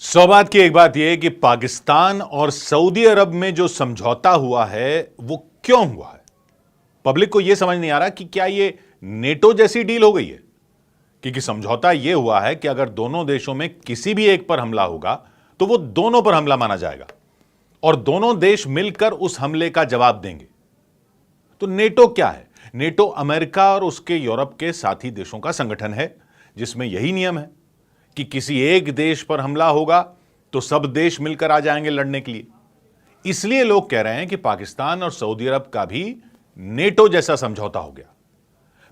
सौभाग्य की एक बात यह है कि पाकिस्तान और सऊदी अरब में जो समझौता हुआ है वो क्यों हुआ है। पब्लिक को यह समझ नहीं आ रहा कि क्या यह नेटो जैसी डील हो गई है। क्योंकि समझौता यह हुआ है कि अगर दोनों देशों में किसी भी एक पर हमला होगा तो वो दोनों पर हमला माना जाएगा और दोनों देश मिलकर उस हमले का जवाब देंगे। तो नेटो क्या है? नेटो अमेरिका और उसके यूरोप के साथी देशों का संगठन है जिसमें यही नियम है कि किसी एक देश पर हमला होगा तो सब देश मिलकर आ जाएंगे लड़ने के लिए। इसलिए लोग कह रहे हैं कि पाकिस्तान और सऊदी अरब का भी नेटो जैसा समझौता हो गया।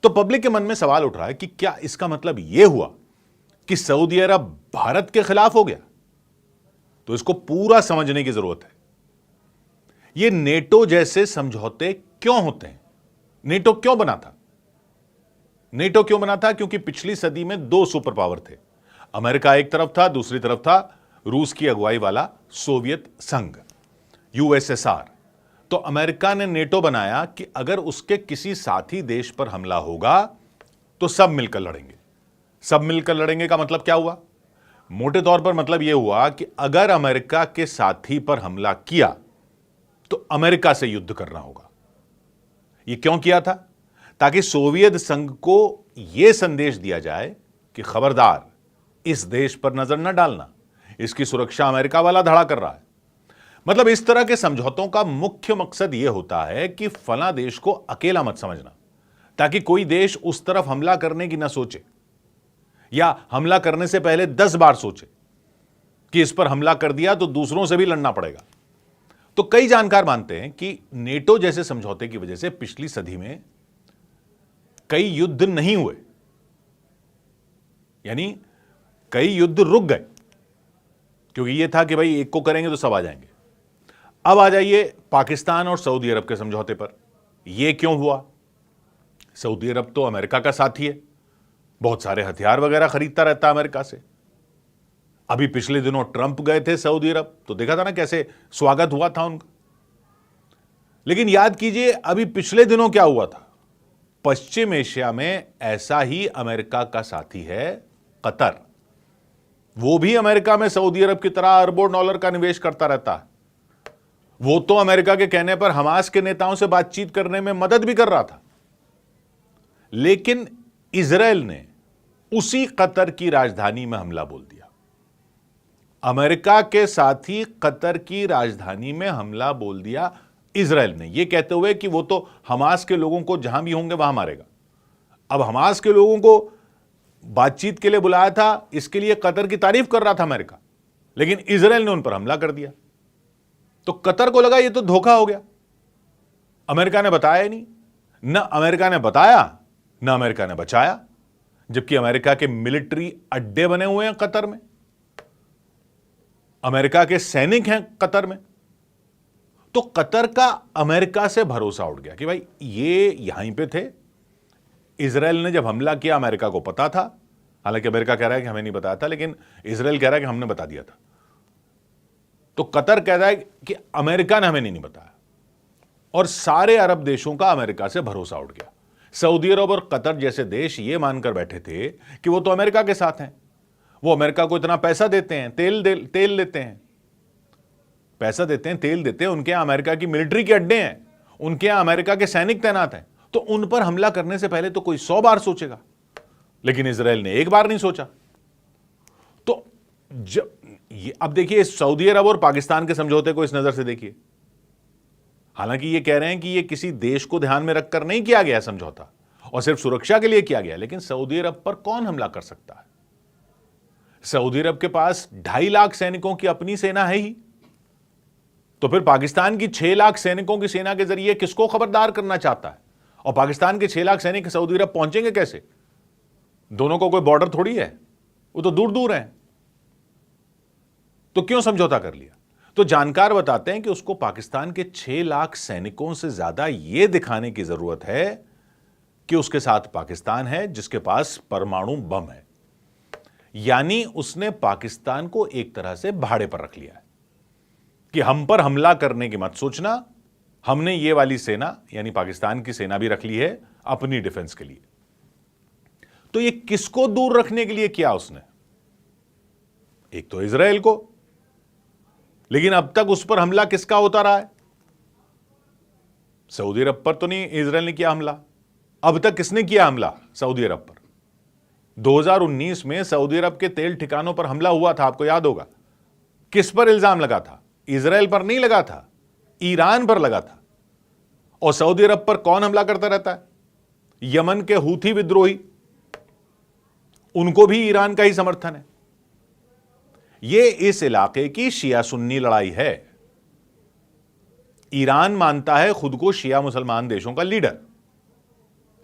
तो पब्लिक के मन में सवाल उठ रहा है कि क्या इसका मतलब यह हुआ कि सऊदी अरब भारत के खिलाफ हो गया? तो इसको पूरा समझने की जरूरत है। यह नेटो जैसे समझौते क्यों होते हैं? नेटो क्यों बना था? नेटो क्यों बना था? क्योंकि पिछली सदी में दो सुपर पावर थे। अमेरिका एक तरफ था, दूसरी तरफ था रूस की अगुवाई वाला सोवियत संघ, यूएसएसआर। तो अमेरिका ने नेटो बनाया कि अगर उसके किसी साथी देश पर हमला होगा तो सब मिलकर लड़ेंगे। सब मिलकर लड़ेंगे का मतलब क्या हुआ? मोटे तौर पर मतलब यह हुआ कि अगर अमेरिका के साथी पर हमला किया तो अमेरिका से युद्ध करना होगा। यह क्यों किया था? ताकि सोवियत संघ को यह संदेश दिया जाए कि खबरदार, इस देश पर नजर न डालना, इसकी सुरक्षा अमेरिका वाला धड़ा कर रहा है। मतलब इस तरह के समझौतों का मुख्य मकसद यह होता है कि फला देश को अकेला मत समझना, ताकि कोई देश उस तरफ हमला करने की ना सोचे या हमला करने से पहले 10 बार सोचे कि इस पर हमला कर दिया तो दूसरों से भी लड़ना पड़ेगा। तो कई जानकार मानते हैं कि नेटो जैसे समझौते की वजह से पिछली सदी में कई युद्ध नहीं हुए, यानी कई युद्ध रुक गए, क्योंकि यह था कि भाई एक को करेंगे तो सब आ जाएंगे। अब आ जाइए पाकिस्तान और सऊदी अरब के समझौते पर। यह क्यों हुआ? सऊदी अरब तो अमेरिका का साथी है, बहुत सारे हथियार वगैरह खरीदता रहता है अमेरिका से। अभी पिछले दिनों ट्रंप गए थे सऊदी अरब, तो देखा था ना कैसे स्वागत हुआ था उनका। लेकिन याद कीजिए अभी पिछले दिनों क्या हुआ था। पश्चिम एशिया में ऐसा ही अमेरिका का साथी है कतर। वो भी अमेरिका में सऊदी अरब की तरह अरबों डॉलर का निवेश करता रहता है। वो तो अमेरिका के कहने पर हमास के नेताओं से बातचीत करने में मदद भी कर रहा था। लेकिन इजराइल ने उसी कतर की राजधानी में हमला बोल दिया। अमेरिका के साथी कतर की राजधानी में हमला बोल दिया इजराइल ने, यह कहते हुए कि वो तो हमास के लोगों को जहां भी होंगे वहां मारेगा। अब हमास के लोगों को बातचीत के लिए बुलाया था, इसके लिए कतर की तारीफ कर रहा था अमेरिका, लेकिन इजराइल ने उन पर हमला कर दिया। तो कतर को लगा ये तो धोखा हो गया। अमेरिका ने बताया ही नहीं, न अमेरिका ने बताया न अमेरिका ने बचाया, जबकि अमेरिका के मिलिट्री अड्डे बने हुए हैं कतर में, अमेरिका के सैनिक हैं कतर में। तो कतर का अमेरिका से भरोसा उठ गया कि भाई ये यहीं पे थे। इजराइल ने जब हमला किया अमेरिका को पता था, हालांकि अमेरिका कह रहा है कि हमें नहीं बताया था, लेकिन इजराइल कह रहा है कि हमने बता दिया था। तो कतर कह रहा है कि अमेरिका ने हमें नहीं बताया, और सारे अरब देशों का अमेरिका से भरोसा उठ गया। सऊदी अरब और कतर जैसे देश ये मानकर बैठे थे कि वो तो अमेरिका के साथ हैं, वो अमेरिका को इतना पैसा देते हैं, तेल देते हैं, पैसा देते हैं, तेल देते हैं, उनके यहां अमेरिका की मिलिट्री के अड्डे हैं, उनके यहां अमेरिका के सैनिक तैनात हैं, तो उन पर हमला करने से पहले तो कोई 100 बार सोचेगा। लेकिन इजराइल ने एक बार नहीं सोचा। तो अब देखिए सऊदी अरब और पाकिस्तान के समझौते को इस नजर से देखिए। हालांकि ये कह रहे हैं कि ये किसी देश को ध्यान में रखकर नहीं किया गया समझौता और सिर्फ सुरक्षा के लिए किया गया, लेकिन सऊदी अरब पर कौन हमला कर सकता है? सऊदी अरब के पास 2.5 लाख सैनिकों की अपनी सेना है ही, तो फिर पाकिस्तान की 6 लाख सैनिकों की सेना के जरिए किसको खबरदार करना चाहता है? और पाकिस्तान के 6 लाख सैनिक सऊदी अरब पहुंचेंगे कैसे? दोनों को कोई बॉर्डर थोड़ी है, वो तो दूर दूर हैं। तो क्यों समझौता कर लिया? तो जानकार बताते हैं कि उसको पाकिस्तान के 6 लाख सैनिकों से ज्यादा यह दिखाने की जरूरत है कि उसके साथ पाकिस्तान है जिसके पास परमाणु बम है। यानी उसने पाकिस्तान को एक तरह से भाड़े पर रख लिया है कि हम पर हमला करने की मत सोचना, हमने ये वाली सेना यानी पाकिस्तान की सेना भी रख ली है अपनी डिफेंस के लिए। तो ये किसको दूर रखने के लिए किया उसने? एक तो इजराइल को, लेकिन अब तक उस पर हमला किसका होता रहा है? सऊदी अरब पर तो नहीं इजराइल ने किया हमला। अब तक किसने किया हमला सऊदी अरब पर? 2019 में सऊदी अरब के तेल ठिकानों पर हमला हुआ था, आपको याद होगा। किस पर इल्जाम लगा था? इजराइल पर नहीं लगा था, ईरान पर लगा था। और सऊदी अरब पर कौन हमला करता रहता है? यमन के हूथी विद्रोही, उनको भी ईरान का ही समर्थन है। यह इस इलाके की शिया सुन्नी लड़ाई है। ईरान मानता है खुद को शिया मुसलमान देशों का लीडर।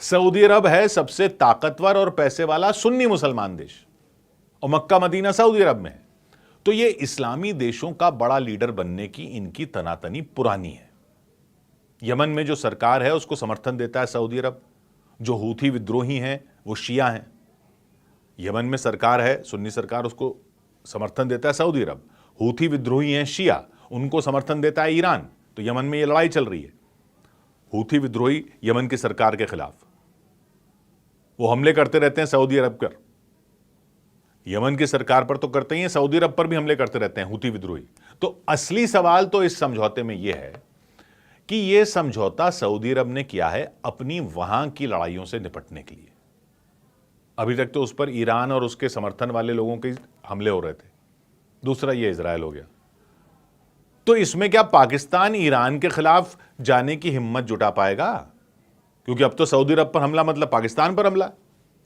सऊदी अरब है सबसे ताकतवर और पैसे वाला सुन्नी मुसलमान देश, और मक्का मदीना सऊदी अरब में है। तो ये इस्लामी देशों का बड़ा लीडर बनने की इनकी तनातनी पुरानी है। यमन में जो सरकार है उसको समर्थन देता है सऊदी अरब। जो हूथी विद्रोही हैं वो शिया हैं। यमन में सरकार है सुन्नी सरकार, उसको समर्थन देता है सऊदी अरब। हूथी विद्रोही हैं शिया, उनको समर्थन देता है ईरान। तो यमन में ये लड़ाई चल रही है। हूथी विद्रोही यमन की सरकार के खिलाफ वो हमले करते रहते हैं सऊदी अरब पर। यमन की सरकार पर तो करते ही हैं, सऊदी अरब पर भी हमले करते रहते हैं हूथी विद्रोही। तो असली सवाल तो इस समझौते में यह है कि यह समझौता सऊदी अरब ने किया है अपनी वहां की लड़ाइयों से निपटने के लिए। अभी तक तो उस पर ईरान और उसके समर्थन वाले लोगों के हमले हो रहे थे। दूसरा ये इजराइल हो गया। तो इसमें क्या पाकिस्तान ईरान के खिलाफ जाने की हिम्मत जुटा पाएगा? क्योंकि अब तो सऊदी अरब पर हमला मतलब पाकिस्तान पर हमला।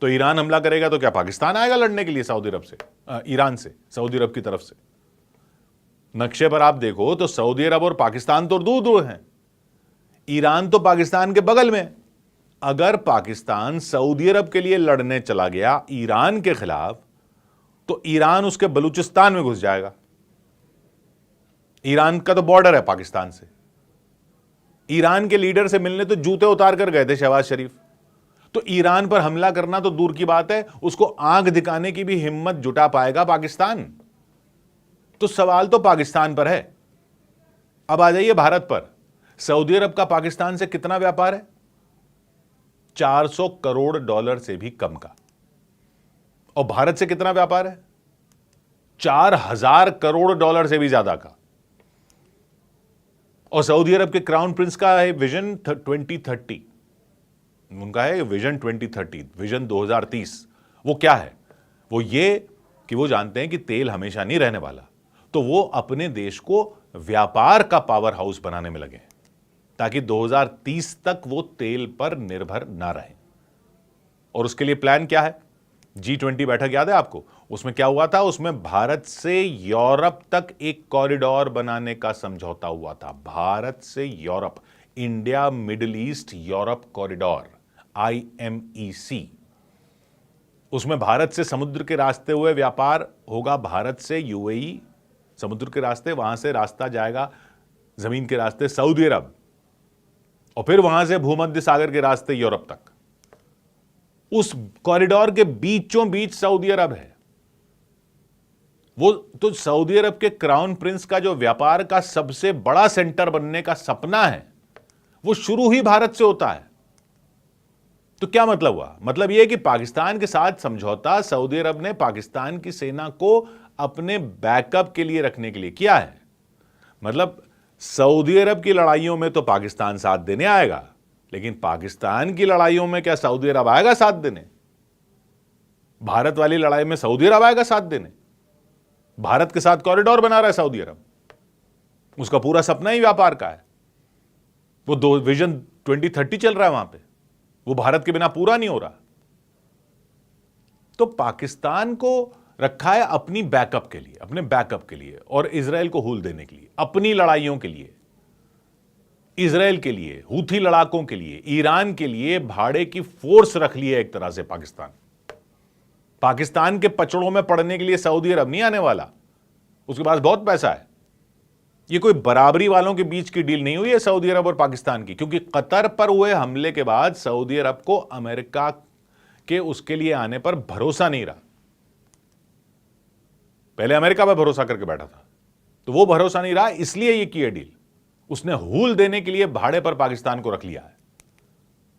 तो ईरान हमला करेगा तो क्या पाकिस्तान आएगा लड़ने के लिए सऊदी अरब से, ईरान से, सऊदी अरब की तरफ से? नक्शे पर आप देखो तो सऊदी अरब और पाकिस्तान तो दूर दूर हैं। ईरान तो पाकिस्तान के बगल में। अगर पाकिस्तान सऊदी अरब के लिए लड़ने चला गया ईरान के खिलाफ, तो ईरान उसके बलूचिस्तान में घुस जाएगा। ईरान का तो बॉर्डर है पाकिस्तान से। ईरान के लीडर से मिलने तो जूते उतार कर गए थे शहबाज शरीफ। तो ईरान पर हमला करना तो दूर की बात है, उसको आंख दिखाने की भी हिम्मत जुटा पाएगा पाकिस्तान? तो सवाल तो पाकिस्तान पर है। अब आ जाइए भारत पर। सऊदी अरब का पाकिस्तान से कितना व्यापार है? 400 करोड़ डॉलर से भी कम का। और भारत से कितना व्यापार है? 4000 करोड़ डॉलर से भी ज्यादा का। और सऊदी अरब के क्राउन प्रिंस का है विजन 2030, उनका है विजन 2030, विजन 2030। वो क्या है? वो ये कि वो जानते हैं कि तेल हमेशा नहीं रहने वाला, तो वो अपने देश को व्यापार का पावर हाउस बनाने में लगे ताकि 2030 तक वो तेल पर निर्भर ना रहे। और उसके लिए प्लान क्या है? G20 बैठक याद है आपको? उसमें क्या हुआ था? उसमें भारत से यूरोप तक एक कॉरिडोर बनाने का समझौता हुआ था। भारत से Europe, India middle east Europe corridor, IMEC। उसमें भारत से समुद्र के रास्ते हुए व्यापार होगा। भारत से UAE समुद्र के रास्ते, वहां से रास्ता जाएगा जमीन के रास्ते सऊदी अरब, और फिर वहां से भूमध्य सागर के रास्ते यूरोप तक। उस कॉरिडोर के बीचों बीच सऊदी अरब है। वो तो सऊदी अरब के क्राउन प्रिंस का जो व्यापार का सबसे बड़ा सेंटर बनने का सपना है, वो शुरू ही भारत से होता है। तो क्या मतलब हुआ? मतलब यह कि पाकिस्तान के साथ समझौता सऊदी अरब ने पाकिस्तान की सेना को अपने बैकअप के लिए रखने के लिए किया है। मतलब सऊदी अरब की लड़ाइयों में तो पाकिस्तान साथ देने आएगा, लेकिन पाकिस्तान की लड़ाइयों में क्या सऊदी अरब आएगा साथ देने? भारत वाली लड़ाई में सऊदी अरब आएगा साथ देने? भारत के साथ कॉरिडोर बना रहा है सऊदी अरब, उसका पूरा सपना ही व्यापार का है। वो विजन 2030 चल रहा है वहां पे, वो भारत के बिना पूरा नहीं हो रहा। तो पाकिस्तान को रखा है अपनी बैकअप के लिए, अपने बैकअप के लिए, और इजराइल को हूल देने के लिए, अपनी लड़ाइयों के लिए, इजराइल के लिए, हूथी लड़ाकों के लिए, ईरान के लिए भाड़े की फोर्स रख ली है एक तरह से पाकिस्तान। पाकिस्तान के पचड़ों में पड़ने के लिए सऊदी अरब नहीं आने वाला, उसके पास बहुत पैसा है। ये कोई बराबरी वालों के बीच की डील नहीं हुई है सऊदी अरब और पाकिस्तान की, क्योंकि कतर पर हुए हमले के बाद सऊदी अरब को अमेरिका के उसके लिए आने पर भरोसा नहीं रहा। पहले अमेरिका पर भरोसा करके बैठा था, तो वो भरोसा नहीं रहा, इसलिए ये की डील। उसने हूल देने के लिए भाड़े पर पाकिस्तान को रख लिया है।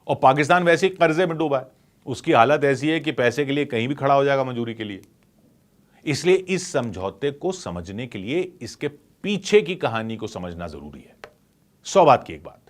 और पाकिस्तान वैसे ही कर्जे में डूबा है, उसकी हालत ऐसी है कि पैसे के लिए कहीं भी खड़ा हो जाएगा मजूरी के लिए। इसलिए इस समझौते को समझने के लिए इसके पीछे की कहानी को समझना जरूरी है। 100 बात की एक बात,